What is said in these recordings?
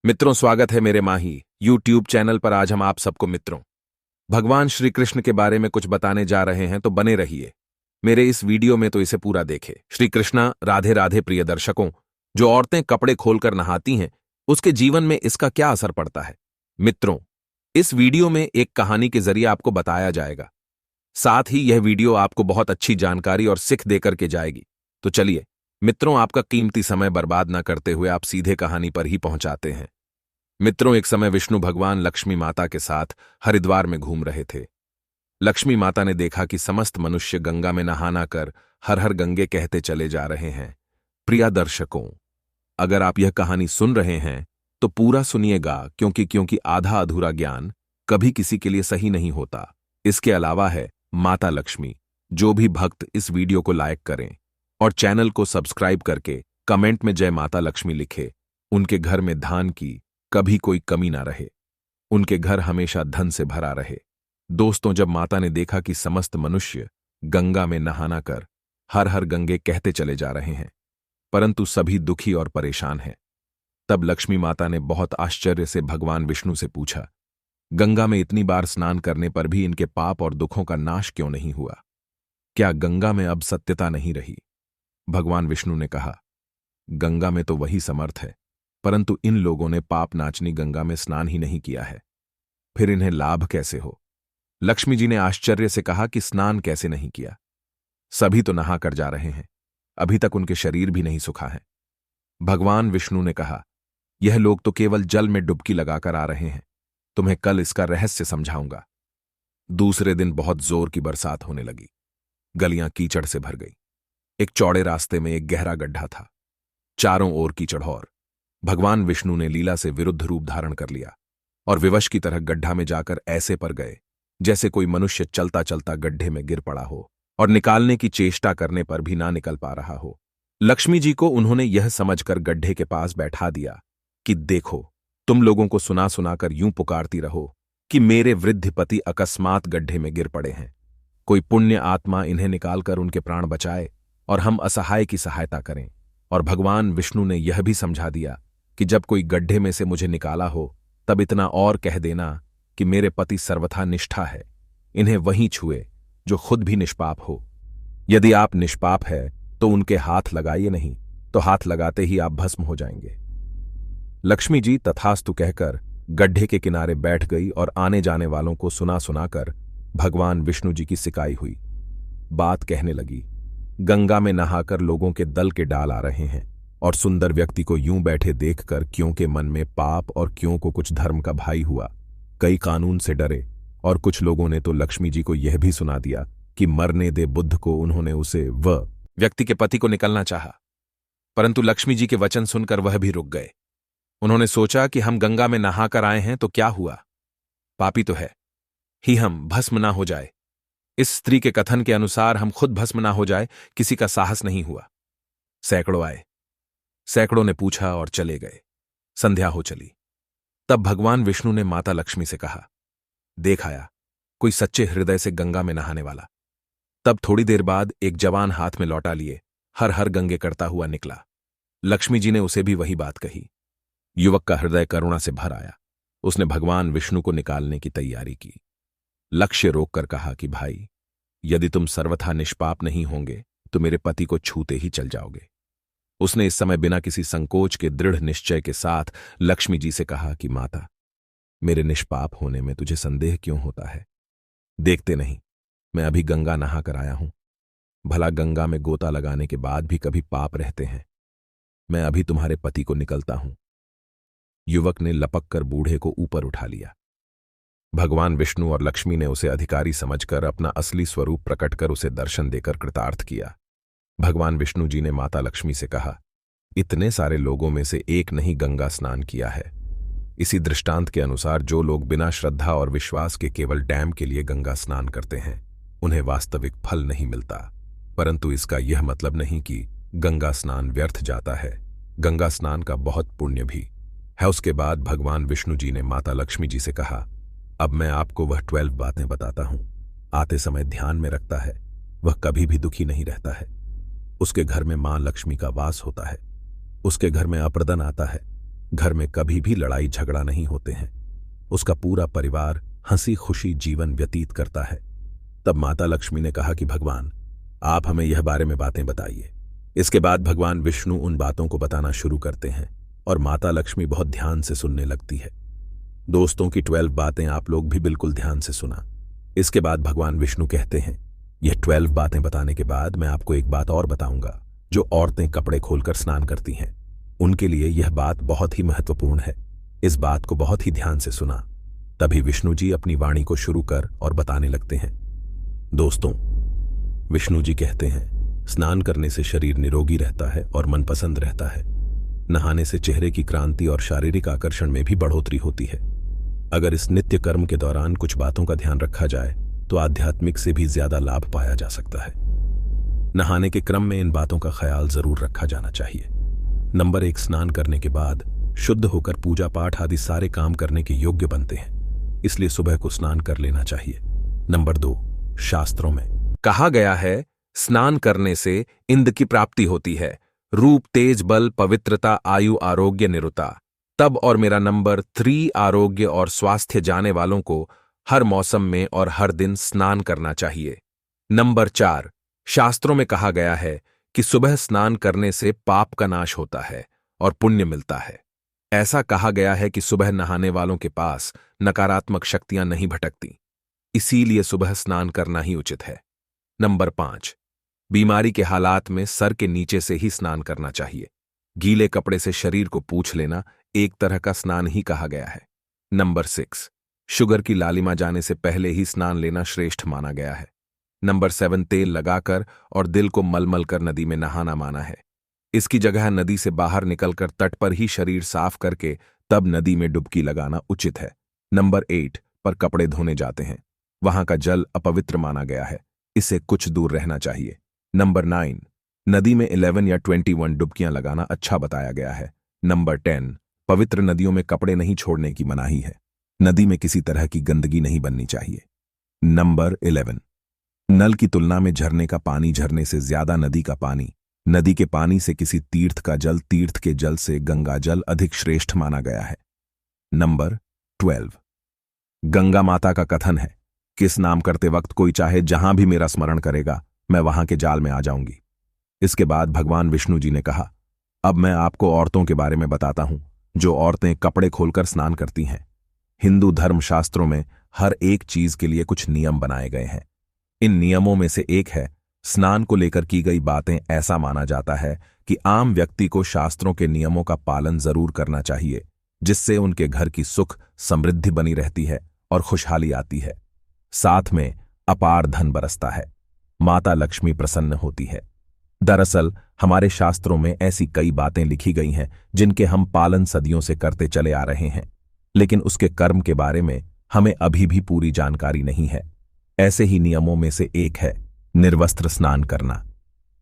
मित्रों, स्वागत है मेरे माही यूट्यूब चैनल पर। आज हम आप सबको मित्रों भगवान श्री कृष्ण के बारे में कुछ बताने जा रहे हैं, तो बने रहिए मेरे इस वीडियो में, तो इसे पूरा देखे। श्री कृष्णा राधे राधे। प्रिय दर्शकों, जो औरतें कपड़े खोलकर नहाती हैं उसके जीवन में इसका क्या असर पड़ता है? मित्रों, इस वीडियो में एक कहानी के जरिए आपको बताया जाएगा। साथ ही यह वीडियो आपको बहुत अच्छी जानकारी और सिख देकर के जाएगी। तो चलिए मित्रों, आपका कीमती समय बर्बाद न करते हुए आप सीधे कहानी पर ही पहुंचाते हैं। मित्रों, एक समय विष्णु भगवान लक्ष्मी माता के साथ हरिद्वार में घूम रहे थे। लक्ष्मी माता ने देखा कि समस्त मनुष्य गंगा में नहाना कर हर हर गंगे कहते चले जा रहे हैं। प्रिय दर्शकों, अगर आप यह कहानी सुन रहे हैं तो पूरा सुनिएगा, क्योंकि आधा अधूरा ज्ञान कभी किसी के लिए सही नहीं होता। इसके अलावा है माता लक्ष्मी। जो भी भक्त इस वीडियो को लाइक करें और चैनल को सब्सक्राइब करके कमेंट में जय माता लक्ष्मी लिखे, उनके घर में धान की कभी कोई कमी ना रहे, उनके घर हमेशा धन से भरा रहे। दोस्तों, जब माता ने देखा कि समस्त मनुष्य गंगा में नहाना कर हर हर गंगे कहते चले जा रहे हैं, परंतु सभी दुखी और परेशान हैं, तब लक्ष्मी माता ने बहुत आश्चर्य से भगवान विष्णु से पूछा, गंगा में इतनी बार स्नान करने पर भी इनके पाप और दुखों का नाश क्यों नहीं हुआ? क्या गंगा में अब सत्यता नहीं रही? भगवान विष्णु ने कहा, गंगा में तो वही समर्थ है, परंतु इन लोगों ने पाप नाचनी गंगा में स्नान ही नहीं किया है, फिर इन्हें लाभ कैसे हो? लक्ष्मी जी ने आश्चर्य से कहा कि स्नान कैसे नहीं किया? सभी तो नहा कर जा रहे हैं, अभी तक उनके शरीर भी नहीं सूखा है। भगवान विष्णु ने कहा, यह लोग तो केवल जल में डुबकी लगाकर आ रहे हैं, तुम्हें कल इसका रहस्य समझाऊंगा। दूसरे दिन बहुत जोर की बरसात होने लगी। गलियां कीचड़ से भर गई। एक चौड़े रास्ते में एक गहरा गड्ढा था, चारों ओर कीचड़हौर। भगवान विष्णु ने लीला से विरुद्ध रूप धारण कर लिया और विवश की तरह गड्ढा में जाकर ऐसे पर गए जैसे कोई मनुष्य चलता चलता गड्ढे में गिर पड़ा हो और निकालने की चेष्टा करने पर भी ना निकल पा रहा हो। लक्ष्मी जी को उन्होंने यह समझकर गड्ढे के पास बैठा दिया कि देखो, तुम लोगों को सुना सुनाकर यूं पुकारती रहो कि मेरे वृद्ध पति अकस्मात गड्ढे में गिर पड़े हैं, कोई पुण्य आत्मा इन्हें निकालकर उनके प्राण बचाए और हम असहाय की सहायता करें। और भगवान विष्णु ने यह भी समझा दिया कि जब कोई गड्ढे में से मुझे निकाला हो तब इतना और कह देना कि मेरे पति सर्वथा निष्ठा है, इन्हें वहीं छुए जो खुद भी निष्पाप हो। यदि आप निष्पाप है तो उनके हाथ लगाइए नहीं, तो हाथ लगाते ही आप भस्म हो जाएंगे। लक्ष्मी जी तथास्तु कहकर गड्ढे के किनारे बैठ गई और आने जाने वालों को सुना सुनाकर भगवान विष्णु जी की सिकाई हुई। बात कहने लगी, गंगा में नहाकर लोगों के दल के डाल आ रहे हैं और सुंदर व्यक्ति को यूं बैठे देखकर क्यों के मन में पाप और क्यों को कुछ धर्म का भाई हुआ। कई कानून से डरे और कुछ लोगों ने तो लक्ष्मी जी को यह भी सुना दिया कि मरने दे बुद्ध को। उन्होंने उसे वह व्यक्ति के पति को निकलना चाहा, परंतु लक्ष्मी जी के वचन सुनकर वह भी रुक गए। उन्होंने सोचा कि हम गंगा में नहाकर आए हैं तो क्या हुआ, पापी तो है ही, हम भस्म ना हो जाए। इस स्त्री के कथन के अनुसार हम खुद भस्म ना हो जाए, किसी का साहस नहीं हुआ। सैकड़ों आए, सैकड़ों ने पूछा और चले गए। संध्या हो चली। तब भगवान विष्णु ने माता लक्ष्मी से कहा, देख आया कोई सच्चे हृदय से गंगा में नहाने वाला। तब थोड़ी देर बाद एक जवान हाथ में लौटा लिए हर हर गंगे करता हुआ निकला। लक्ष्मी जी ने उसे भी वही बात कही। युवक का हृदय करुणा से भर आया। उसने भगवान विष्णु को निकालने की तैयारी की। लक्ष्य रोककर कहा कि भाई, यदि तुम सर्वथा निष्पाप नहीं होंगे तो मेरे पति को छूते ही चल जाओगे। उसने इस समय बिना किसी संकोच के दृढ़ निश्चय के साथ लक्ष्मी जी से कहा कि माता, मेरे निष्पाप होने में तुझे संदेह क्यों होता है? देखते नहीं, मैं अभी गंगा नहा कर आया हूं। भला गंगा में गोता लगाने के बाद भी कभी पाप रहते हैं? मैं अभी तुम्हारे पति को निकलता हूं। युवक ने लपक कर बूढ़े को ऊपर उठा लिया। भगवान विष्णु और लक्ष्मी ने उसे अधिकारी समझकर अपना असली स्वरूप प्रकट कर उसे दर्शन देकर कृतार्थ किया। भगवान विष्णु जी ने माता लक्ष्मी से कहा, इतने सारे लोगों में से एक नहीं गंगा स्नान किया है। इसी दृष्टांत के अनुसार जो लोग बिना श्रद्धा और विश्वास के केवल डैम के लिए गंगा स्नान करते हैं, उन्हें वास्तविक फल नहीं मिलता। परंतु इसका यह मतलब नहीं कि गंगा स्नान व्यर्थ जाता है। गंगा स्नान का बहुत पुण्य भी है। उसके बाद भगवान विष्णु जी ने माता लक्ष्मी जी से कहा, अब मैं आपको वह 12 बातें बताता हूं। आते समय ध्यान में रखता है, वह कभी भी दुखी नहीं रहता है। उसके घर में मां लक्ष्मी का वास होता है। उसके घर में अप्रदन आता है। घर में कभी भी लड़ाई झगड़ा नहीं होते हैं। उसका पूरा परिवार हंसी खुशी जीवन व्यतीत करता है। तब माता लक्ष्मी ने कहा कि भगवान, आप हमें यह बारे में बातें बताइए। इसके बाद भगवान विष्णु उन बातों को बताना शुरू करते हैं और माता लक्ष्मी बहुत ध्यान से सुनने लगती है। दोस्तों की 12 बातें आप लोग भी बिल्कुल ध्यान से सुना। इसके बाद भगवान विष्णु कहते हैं, यह 12 बातें बताने के बाद मैं आपको एक बात और बताऊंगा। जो औरतें कपड़े खोलकर स्नान करती हैं, उनके लिए यह बात बहुत ही महत्वपूर्ण है। इस बात को बहुत ही ध्यान से सुना। तभी विष्णु जी अपनी वाणी को शुरू कर और बताने लगते हैं। दोस्तों, विष्णु जी कहते हैं, स्नान करने से शरीर निरोगी रहता है और मनपसंद रहता है। नहाने से चेहरे की क्रांति और शारीरिक आकर्षण में भी बढ़ोतरी होती है। अगर इस नित्य कर्म के दौरान कुछ बातों का ध्यान रखा जाए तो आध्यात्मिक से भी ज्यादा लाभ पाया जा सकता है। नहाने के क्रम में इन बातों का ख्याल जरूर रखा जाना चाहिए। नंबर 1, स्नान करने के बाद शुद्ध होकर पूजा पाठ आदि सारे काम करने के योग्य बनते हैं, इसलिए सुबह को स्नान कर लेना चाहिए। नंबर 2, शास्त्रों में कहा गया है, स्नान करने से इंद्र की प्राप्ति होती है, रूप, तेज, बल, पवित्रता, आयु, आरोग्य, निरुता। तब और मेरा नंबर 3, आरोग्य और स्वास्थ्य जाने वालों को हर मौसम में और हर दिन स्नान करना चाहिए। नंबर 4, शास्त्रों में कहा गया है कि सुबह स्नान करने से पाप का नाश होता है और पुण्य मिलता है। ऐसा कहा गया है कि सुबह नहाने वालों के पास नकारात्मक शक्तियां नहीं भटकती, इसीलिए सुबह स्नान करना ही उचित है। नंबर 5, बीमारी के हालात में सर के नीचे से ही स्नान करना चाहिए। गीले कपड़े से शरीर को पूछ लेना एक तरह का स्नान ही कहा गया है। नंबर 6, शुगर की लालिमा जाने से पहले ही स्नान लेना श्रेष्ठ माना गया है। नंबर 7, तेल लगाकर और दिल को मलमल कर नदी में नहाना माना है। इसकी जगह नदी से बाहर निकलकर तट पर ही शरीर साफ करके तब नदी में डुबकी लगाना उचित है। नंबर 8 पर कपड़े धोने जाते हैं, वहां का जल अपवित्र माना गया है, इससे कुछ दूर रहना चाहिए। नंबर 9, नदी में 11 या 21 डुबकियां लगाना अच्छा बताया गया है। नंबर 10, पवित्र नदियों में कपड़े नहीं छोड़ने की मनाही है। नदी में किसी तरह की गंदगी नहीं बननी चाहिए। नंबर 11, नल की तुलना में झरने का पानी झरने से ज्यादा नदी का पानी, नदी के पानी से किसी तीर्थ का जल, तीर्थ के जल से गंगा जल अधिक श्रेष्ठ माना गया है। नंबर 12, गंगा माता का कथन है कि स्नान करते वक्त कोई चाहे जहां भी मेरा स्मरण करेगा, मैं वहां के जाल में आ जाऊंगी। इसके बाद भगवान विष्णु जी ने कहा, अब मैं आपको औरतों के बारे में बताता हूं, जो औरतें कपड़े खोलकर स्नान करती हैं। हिंदू धर्म शास्त्रों में हर एक चीज के लिए कुछ नियम बनाए गए हैं। इन नियमों में से एक है, स्नान को लेकर की गई बातें ऐसा माना जाता है कि आम व्यक्ति को शास्त्रों के नियमों का पालन जरूर करना चाहिए, जिससे उनके घर की सुख समृद्धि बनी रहती है और खुशहाली आती है। साथ में अपार धन बरसता है, माता लक्ष्मी प्रसन्न होती है। दरअसल हमारे शास्त्रों में ऐसी कई बातें लिखी गई हैं जिनके हम पालन सदियों से करते चले आ रहे हैं, लेकिन उसके कर्म के बारे में हमें अभी भी पूरी जानकारी नहीं है। ऐसे ही नियमों में से एक है निर्वस्त्र स्नान करना।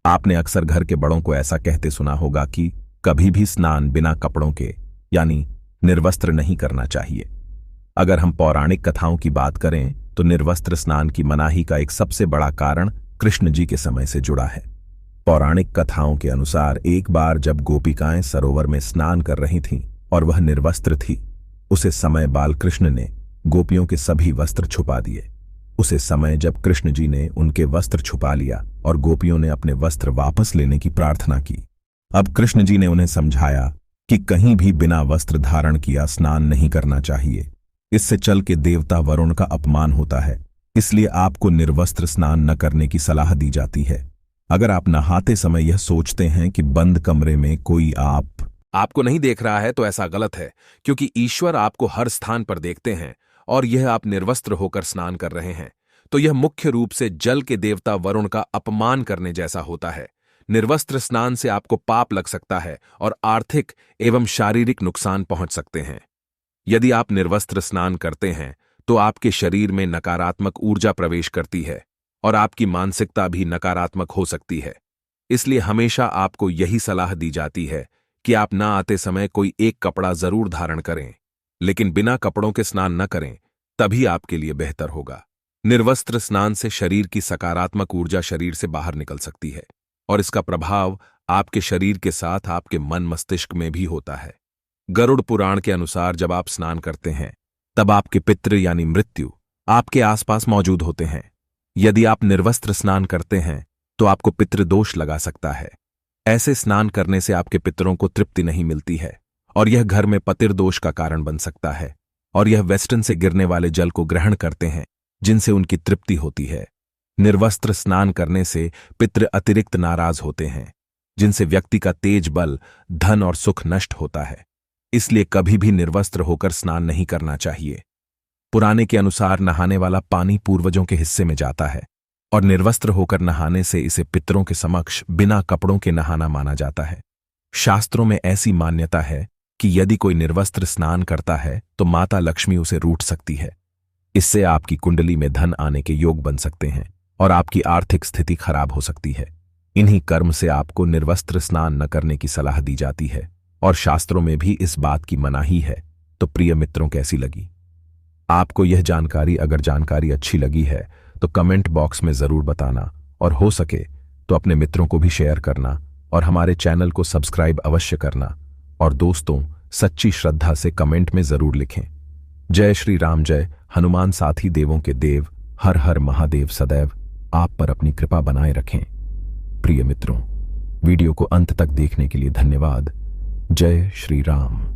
आपने अक्सर घर के बड़ों को ऐसा कहते सुना होगा कि कभी भी स्नान बिना कपड़ों के यानी निर्वस्त्र नहीं करना चाहिए। अगर हम पौराणिक कथाओं की बात करें तो निर्वस्त्र स्नान की मनाही का एक सबसे बड़ा कारण कृष्ण जी के समय से जुड़ा है। पौराणिक कथाओं के अनुसार एक बार जब गोपिकाएं सरोवर में स्नान कर रही थीं और वह निर्वस्त्र थी, उसे समय बाल कृष्ण ने गोपियों के सभी वस्त्र छुपा दिए। उसे समय जब कृष्ण जी ने उनके वस्त्र छुपा लिया और गोपियों ने अपने वस्त्र वापस लेने की प्रार्थना की। अब कृष्ण जी ने उन्हें समझाया कि कहीं भी बिना वस्त्र धारण किया स्नान नहीं करना चाहिए, इससे चल के देवता वरुण का अपमान होता है, इसलिए आपको निर्वस्त्र स्नान न करने की सलाह दी जाती है। अगर आप नहाते समय यह सोचते हैं कि बंद कमरे में कोई आपको नहीं देख रहा है तो ऐसा गलत है, क्योंकि ईश्वर आपको हर स्थान पर देखते हैं और यह आप निर्वस्त्र होकर स्नान कर रहे हैं, तो यह मुख्य रूप से जल के देवता वरुण का अपमान करने जैसा होता है। निर्वस्त्र स्नान से आपको पाप लग सकता है और आर्थिक एवं शारीरिक नुकसान पहुंच सकते हैं। यदि आप निर्वस्त्र स्नान करते हैं तो आपके शरीर में नकारात्मक ऊर्जा प्रवेश करती है और आपकी मानसिकता भी नकारात्मक हो सकती है। इसलिए हमेशा आपको यही सलाह दी जाती है कि आप ना आते समय कोई एक कपड़ा जरूर धारण करें, लेकिन बिना कपड़ों के स्नान न करें, तभी आपके लिए बेहतर होगा। निर्वस्त्र स्नान से शरीर की सकारात्मक ऊर्जा शरीर से बाहर निकल सकती है और इसका प्रभाव आपके शरीर के साथ आपके मन मस्तिष्क में भी होता है। गरुड़ पुराण के अनुसार जब आप स्नान करते हैं तब आपके पितृ यानी मृत्यु आपके आसपास मौजूद होते हैं। यदि आप निर्वस्त्र स्नान करते हैं तो आपको पितृदोष लगा सकता है। ऐसे स्नान करने से आपके पितरों को तृप्ति नहीं मिलती है और यह घर में पतिर्दोष का कारण बन सकता है। और यह वेस्टर्न से गिरने वाले जल को ग्रहण करते हैं जिनसे उनकी तृप्ति होती है। निर्वस्त्र स्नान करने से पितृ अतिरिक्त नाराज होते हैं जिनसे व्यक्ति का तेज बल, धन और सुख नष्ट होता है। इसलिए कभी भी निर्वस्त्र होकर स्नान नहीं करना चाहिए। पुराने के अनुसार नहाने वाला पानी पूर्वजों के हिस्से में जाता है और निर्वस्त्र होकर नहाने से इसे पितरों के समक्ष बिना कपड़ों के नहाना माना जाता है। शास्त्रों में ऐसी मान्यता है कि यदि कोई निर्वस्त्र स्नान करता है तो माता लक्ष्मी उसे रूठ सकती है। इससे आपकी कुंडली में धन आने के योग बन सकते हैं और आपकी आर्थिक स्थिति खराब हो सकती है। इन्हीं कर्म से आपको निर्वस्त्र स्नान न करने की सलाह दी जाती है और शास्त्रों में भी इस बात की मनाही है। तो प्रिय मित्रों, कैसी लगी आपको यह जानकारी? अगर जानकारी अच्छी लगी है तो कमेंट बॉक्स में जरूर बताना और हो सके तो अपने मित्रों को भी शेयर करना और हमारे चैनल को सब्सक्राइब अवश्य करना। और दोस्तों, सच्ची श्रद्धा से कमेंट में जरूर लिखें, जय श्री राम, जय हनुमान, साथी देवों के देव, हर हर महादेव। सदैव आप पर अपनी कृपा बनाए रखें। प्रिय मित्रों, वीडियो को अंत तक देखने के लिए धन्यवाद। जय श्री राम।